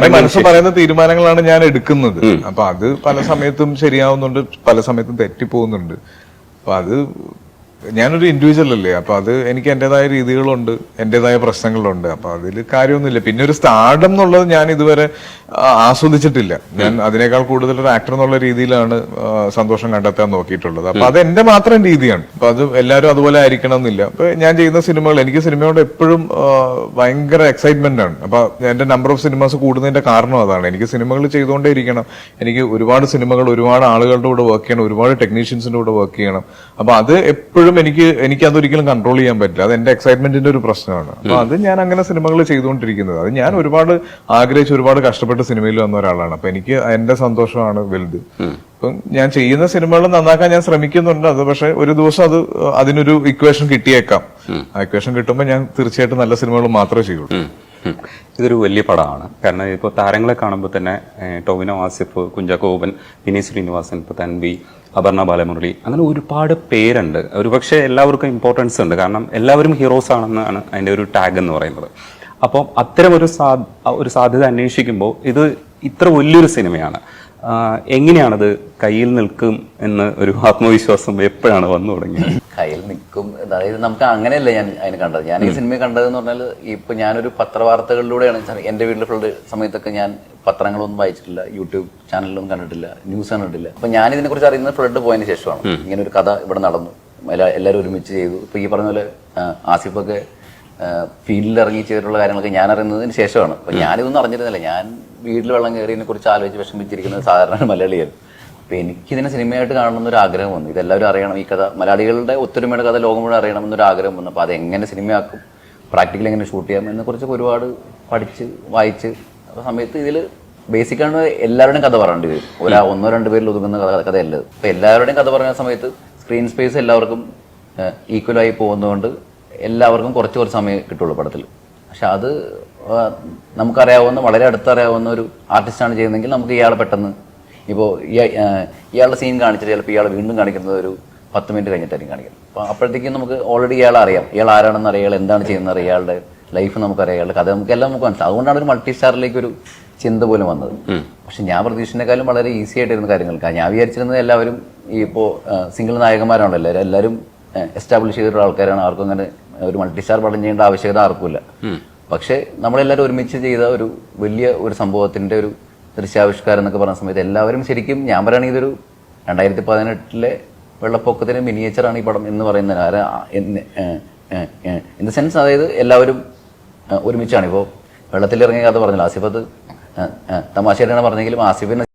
എന്റെ മനസ്സ് പറയുന്ന തീരുമാനങ്ങളാണ് ഞാൻ എടുക്കുന്നത്. അപ്പൊ അത് പല സമയത്തും ശരിയാവുന്നുണ്ട്, പല സമയത്തും തെറ്റിപ്പോകുന്നുണ്ട്. അപ്പൊ അത് ഞാനൊരു ഇൻഡിവിജ്വൽ അല്ലേ, അപ്പൊ അത് എനിക്ക് എന്റേതായ രീതികളുണ്ട്, എന്റേതായ പ്രശ്നങ്ങളുണ്ട്. അപ്പൊ അതിൽ കാര്യമൊന്നുമില്ല. പിന്നെ ഒരു സ്റ്റാർഡം എന്നുള്ളത് ഞാൻ ഇതുവരെ ആസ്വദിച്ചിട്ടില്ല. ഞാൻ അതിനേക്കാൾ കൂടുതൽ ഒരു ആക്ടർ എന്നുള്ള രീതിയിലാണ് സന്തോഷം കണ്ടെത്താൻ നോക്കിയിട്ടുള്ളത്. അപ്പൊ അത് എന്റെ മാത്രം രീതിയാണ്. അപ്പൊ അത് എല്ലാവരും അതുപോലെ ആയിരിക്കണം എന്നില്ല. അപ്പൊ ഞാൻ ചെയ്യുന്ന സിനിമകൾ, എനിക്ക് സിനിമയോട് എപ്പോഴും ഭയങ്കര എക്സൈറ്റ്മെന്റ് ആണ്. അപ്പൊ എന്റെ നമ്പർ ഓഫ് സിനിമാസ് കൂടുന്നതിന്റെ കാരണം അതാണ്. എനിക്ക് സിനിമകൾ ചെയ്തുകൊണ്ടേ ഇരിക്കണം. എനിക്ക് ഒരുപാട് സിനിമകൾ, ഒരുപാട് ആളുകളുടെ കൂടെ വർക്ക് ചെയ്യണം, ഒരുപാട് ടെക്നീഷ്യൻസിന്റെ കൂടെ വർക്ക് ചെയ്യണം. അപ്പൊ അത് എപ്പോഴും എനിക്ക് അതൊരിക്കലും കൺട്രോൾ ചെയ്യാൻ പറ്റില്ല. അത് എന്റെ എക്സൈറ്റ്മെന്റിന്റെ ഒരു പ്രശ്നമാണ്. അപ്പൊ അത് ഞാൻ അങ്ങനെ സിനിമകൾ ചെയ്തുകൊണ്ടിരിക്കുന്നത്. അത് ഞാൻ ഒരുപാട് ആഗ്രഹിച്ച് ഒരുപാട് കഷ്ടപ്പെട്ട് സിനിമയിൽ വന്ന ഒരാളാണ്. അപ്പൊ എനിക്ക് എന്റെ സന്തോഷമാണ് വലുത്. അപ്പം ഞാൻ ചെയ്യുന്ന സിനിമകൾ നന്നാക്കാൻ ഞാൻ ശ്രമിക്കുന്നുണ്ട്. അത് പക്ഷെ ഒരു ദിവസം അതിനൊരു ഇക്വേഷൻ കിട്ടിയേക്കാം. ആ ഇക്വേഷൻ കിട്ടുമ്പോൾ ഞാൻ തീർച്ചയായിട്ടും നല്ല സിനിമകൾ മാത്രമേ ചെയ്യുള്ളൂ. ഇതൊരു വലിയ പടമാണ്. കാരണം ഇപ്പോൾ താരങ്ങളെ കാണുമ്പോൾ തന്നെ ടോവിനോ ആസിഫ്, കുഞ്ചാക്കോ ബോബൻ, വിനീത് ശ്രീനിവാസൻ, ഇപ്പോൾ തൻവി, അപർണ ബാലമുരളി, അങ്ങനെ ഒരുപാട് പേരുണ്ട്. ഒരുപക്ഷെ എല്ലാവർക്കും ഇമ്പോർട്ടൻസ് ഉണ്ട്. കാരണം എല്ലാവരും ഹീറോസ് ആണെന്നാണ് അതിൻ്റെ ഒരു ടാഗ് എന്ന് പറയുന്നത്. അപ്പോൾ അത്തരം ഒരു സാധ്യത അന്വേഷിക്കുമ്പോൾ ഇത് ഇത്ര വലിയൊരു സിനിമയാണ്. എങ്ങനെയാണത് കയ്യിൽ നിൽക്കും എന്ന് ഒരു ആത്മവിശ്വാസം എപ്പോഴാണ് വന്നു തുടങ്ങിയത്? കയ്യിൽ നിൽക്കും, അതായത് നമുക്ക് അങ്ങനെയല്ല ഞാൻ അതിന് കണ്ടത്. ഞാൻ ഈ സിനിമ കണ്ടതെന്ന് പറഞ്ഞാൽ, ഇപ്പൊ ഞാനൊരു പത്രവാർത്തകളിലൂടെയാണ് എന്റെ വീട്ടിലുള്ള സമയത്തൊക്കെ ഞാൻ പത്രങ്ങളൊന്നും വായിച്ചിട്ടില്ല, യൂട്യൂബ് ചാനലിലൊന്നും കണ്ടിട്ടില്ല, ന്യൂസ് കണ്ടിട്ടില്ല. അപ്പൊ ഞാൻ ഇതിനെക്കുറിച്ച് അറിയുന്നത് ഫ്ലഡ് പോയതിന് ശേഷമാണ്. ഇങ്ങനെ ഒരു കഥ ഇവിടെ നടന്നു, എല്ലാവരും ഒരുമിച്ച് ചെയ്തു. ഇപ്പൊ ഈ പറഞ്ഞ പോലെ ആസിഫൊക്കെ ഫീൽഡിൽ ഇറങ്ങി ചെയ്തിട്ടുള്ള കാര്യങ്ങളൊക്കെ ഞാൻ അറിയുന്നതിന് ശേഷമാണ്. അപ്പൊ ഞാനിതൊന്നും അറിഞ്ഞിരുന്നില്ല. ഞാൻ വീട്ടിൽ വെള്ളം കയറിയതിനെ കുറിച്ച് ആലോചിച്ച് വിഷമിച്ചിരിക്കുന്നത് സാധാരണ മലയാളിയാണ്. അപ്പൊ എനിക്കിതിനെ സിനിമയായിട്ട് കാണണമെന്നൊരു ആഗ്രഹം വന്നു. ഇതെല്ലാവരും അറിയണം, ഈ കഥ മലയാളികളുടെ ഒത്തൊരുമയുടെ കഥ ലോകം മുഴുവൻ അറിയണമെന്നൊരു ആഗ്രഹം വന്നു. അപ്പൊ അത് എങ്ങനെ സിനിമയാക്കും, പ്രാക്ടിക്കലി എങ്ങനെ ഷൂട്ട് ചെയ്യാം എന്നെ കുറിച്ചൊക്കെ ഒരുപാട് പഠിച്ച് വായിച്ച് സമയത്ത് ഇതിൽ ബേസിക്കാണ് എല്ലാവരുടെയും കഥ പറയേണ്ടി വരും. ഒന്നോ രണ്ടു പേരിൽ ഒതുങ്ങുന്ന കഥയല്ല. അപ്പൊ എല്ലാവരുടെയും കഥ പറയുന്ന സമയത്ത് സ്ക്രീൻ സ്പേസ് എല്ലാവർക്കും ഈക്വലായി പോകുന്നതുകൊണ്ട് എല്ലാവർക്കും കുറച്ച് സമയം കിട്ടുള്ളൂ പടത്തിൽ. പക്ഷെ അത് നമുക്കറിയാവുന്ന, വളരെ അടുത്തറിയാവുന്ന ഒരു ആർട്ടിസ്റ്റാണ് ചെയ്യുന്നതെങ്കിൽ നമുക്ക് ഇയാളെ പെട്ടെന്ന്, ഇപ്പോൾ ഇയാളുടെ സീൻ കാണിച്ചിട്ട് ചിലപ്പോൾ ഇയാളെ വീണ്ടും കാണിക്കുന്നത് ഒരു 10 മിനിറ്റ് കഴിഞ്ഞിട്ടായിരിക്കും കാണിക്കുന്നത്. അപ്പോൾ അപ്പോഴത്തേക്കും നമുക്ക് ഓൾറെഡി ഇയാളെ അറിയാം, ഇയാൾ ആരാണെന്ന് അറിയാം, ഇയാൾ എന്താണ് ചെയ്യുന്നത്, ഇയാളുടെ ലൈഫ് നമുക്കറിയാം, ഇയാളുടെ കഥ എല്ലാം നമുക്ക് മനസ്സിലാവും. അതുകൊണ്ടാണ് ഒരു മൾട്ടി സ്റ്റാറിലേക്ക് ഒരു ചിന്ത പോലും വന്നത്. പക്ഷെ ഞാൻ പ്രതീക്ഷിച്ചതിനേക്കാളും വളരെ ഈസി ആയിട്ടിരുന്ന കാര്യങ്ങൾ. ഞാൻ വിചാരിച്ചിരുന്നത് എല്ലാവരും ഇപ്പോൾ സിംഗിൾ നായകന്മാരാണല്ലോ, എല്ലാവരും എസ്റ്റാബ്ലിഷ് ചെയ്തിട്ടുള്ള ആൾക്കാരാണ്. ആർക്കും അങ്ങനെ ഒരു മൾട്ടി സ്റ്റാർ പടം ചെയ്യേണ്ട ആവശ്യകത ആർക്കുമില്ല. പക്ഷെ നമ്മളെല്ലാവരും ഒരുമിച്ച് ചെയ്ത ഒരു വലിയ ഒരു സംഭവത്തിന്റെ ഒരു ദൃശ്യാവിഷ്കാരം എന്നൊക്കെ പറഞ്ഞ സമയത്ത് എല്ലാവരും ശരിക്കും, ഞാൻ പറയുകയാണെങ്കിൽ ഇതൊരു 2018 വെള്ളപ്പൊക്കത്തിന് മിനിയേച്ചറാണ് ഈ പടം എന്ന് പറയുന്നത്. ഇൻ ദ സെൻസ്, അതായത് എല്ലാവരും ഒരുമിച്ചാണ്. ഇപ്പോൾ വെള്ളത്തിലിറങ്ങിയ കഥ പറഞ്ഞില്ല, ആസിഫ് അത് തമാശയായിട്ടാണ് പറഞ്ഞെങ്കിലും ആസിഫിന്